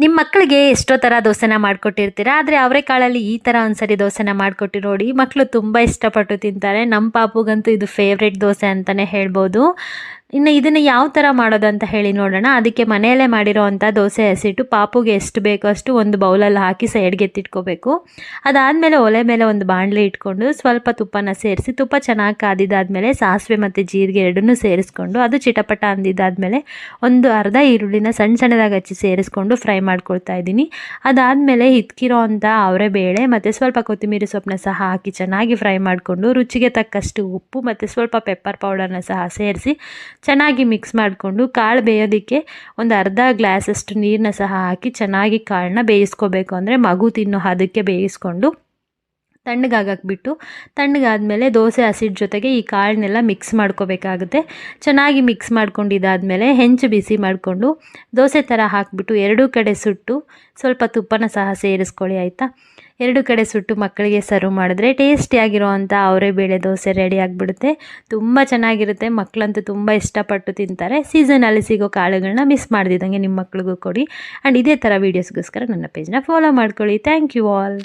ನಿಮ್ಮ ಮಕ್ಕಳಿಗೆ ಎಷ್ಟೋ ಥರ ದೋಸೆನ ಮಾಡಿಕೊಟ್ಟಿರ್ತೀರ. ಆದರೆ ಅವರೆಕಾಳಲ್ಲಿ ಈ ಥರ ಒಂದ್ಸರಿ ದೋಸೆನ ಮಾಡಿಕೊಟ್ಟು ನೋಡಿ. ಮಕ್ಕಳು ತುಂಬ ಇಷ್ಟಪಟ್ಟು ತಿಂತಾರೆ. ನಮ್ಮ ಪಾಪುಗಂತೂ ಇದು ಫೇವ್ರೆಟ್ ದೋಸೆ ಅಂತಲೇ ಹೇಳ್ಬೋದು. ಇನ್ನು ಇದನ್ನು ಯಾವ ಥರ ಮಾಡೋದು ಅಂತ ಹೇಳಿ ನೋಡೋಣ. ಅದಕ್ಕೆ ಮನೆಯಲ್ಲೇ ಮಾಡಿರೋ ಅಂಥ ದೋಸೆ ಹಸಿಟ್ಟು ಪಾಪುಗೆ ಎಷ್ಟು ಬೇಕೋ ಅಷ್ಟು ಒಂದು ಬೌಲಲ್ಲಿ ಹಾಕಿ ಸೈಡ್ಗೆ ಎತ್ತಿಟ್ಕೋಬೇಕು. ಅದಾದಮೇಲೆ ಒಲೆ ಮೇಲೆ ಒಂದು ಬಾಣಲೆ ಇಟ್ಕೊಂಡು ಸ್ವಲ್ಪ ತುಪ್ಪನ ಸೇರಿಸಿ, ತುಪ್ಪ ಚೆನ್ನಾಗಿ ಕಾದಿದ್ದಾದಮೇಲೆ ಸಾಸಿವೆ ಮತ್ತು ಜೀರಿಗೆ ಎರಡನ್ನೂ ಸೇರಿಸ್ಕೊಂಡು ಅದು ಚಿಟಪಟ ಅಂದಿದ್ದಾದಮೇಲೆ ಒಂದು ಅರ್ಧ ಈರುಳ್ಳಿನ ಸಣ್ಣ ಸಣ್ಣದಾಗಿ ಹಚ್ಚಿ ಸೇರಿಸ್ಕೊಂಡು ಫ್ರೈ ಮಾಡ್ಕೊಳ್ತಾ ಇದ್ದೀನಿ. ಅದಾದಮೇಲೆ ಹಿತ್ಕಿರೋ ಅಂಥ ಅವರೆಬೇಳೆ ಮತ್ತು ಸ್ವಲ್ಪ ಕೊತ್ತಂಬರಿ ಸೊಪ್ಪನ್ನ ಸಹ ಹಾಕಿ ಚೆನ್ನಾಗಿ ಫ್ರೈ ಮಾಡಿಕೊಂಡು ರುಚಿಗೆ ತಕ್ಕಷ್ಟು ಉಪ್ಪು ಮತ್ತು ಸ್ವಲ್ಪ ಪೆಪ್ಪರ್ ಪೌಡರ್ನ ಸಹ ಸೇರಿಸಿ ಚೆನ್ನಾಗಿ ಮಿಕ್ಸ್ ಮಾಡಿಕೊಂಡು ಕಾಳು ಬೇಯೋದಕ್ಕೆ ಒಂದು ಅರ್ಧ ಗ್ಲಾಸಷ್ಟು ನೀರನ್ನ ಸಹ ಹಾಕಿ ಚೆನ್ನಾಗಿ ಕಾಳನ್ನ ಬೇಯಿಸ್ಕೋಬೇಕು. ಅಂದರೆ ಮಗು ತಿನ್ನೋ ಅದಕ್ಕೆ ಬೇಯಿಸ್ಕೊಂಡು ತಣ್ಣಗಾಗಕ್ಕೆ ತಣ್ಣಗಾದಮೇಲೆ ದೋಸೆ ಹಸಿಟ್ಟು ಜೊತೆಗೆ ಈ ಕಾಳನ್ನೆಲ್ಲ ಮಿಕ್ಸ್ ಮಾಡ್ಕೋಬೇಕಾಗುತ್ತೆ. ಚೆನ್ನಾಗಿ ಮಿಕ್ಸ್ ಮಾಡ್ಕೊಂಡಿದ್ದಾದಮೇಲೆ ಹೆಂಚು ಬಿಸಿ ಮಾಡಿಕೊಂಡು ದೋಸೆ ಥರ ಹಾಕಿಬಿಟ್ಟು ಎರಡೂ ಕಡೆ ಸುಟ್ಟು ಸ್ವಲ್ಪ ತುಪ್ಪನ ಸಹ ಸೇರಿಸ್ಕೊಳ್ಳಿ ಆಯಿತಾ. ಎರಡು ಕಡೆ ಸುಟ್ಟು ಮಕ್ಕಳಿಗೆ ಸರ್ವ್ ಮಾಡಿದ್ರೆ ಟೇಸ್ಟಿಯಾಗಿರೋವಂಥ ಅವರೆಬೇಳೆ ದೋಸೆ ರೆಡಿ ಆಗಿಬಿಡುತ್ತೆ. ತುಂಬ ಚೆನ್ನಾಗಿರುತ್ತೆ. ಮಕ್ಕಳಂತೂ ತುಂಬ ಇಷ್ಟಪಟ್ಟು ತಿಂತಾರೆ. ಸೀಸನಲ್ಲಿ ಸಿಗೋ ಕಾಳುಗಳನ್ನ ಮಿಸ್ ಮಾಡ್ದಿದ್ದಂಗೆ ನಿಮ್ಮ ಮಕ್ಳಿಗೂ ಕೊಡಿ. ಆ್ಯಂಡ್ ಇದೇ ಥರ ವೀಡಿಯೋಸ್ಗೋಸ್ಕರ ನನ್ನ ಪೇಜ್ನ ಫಾಲೋ ಮಾಡ್ಕೊಳ್ಳಿ. Thank you all.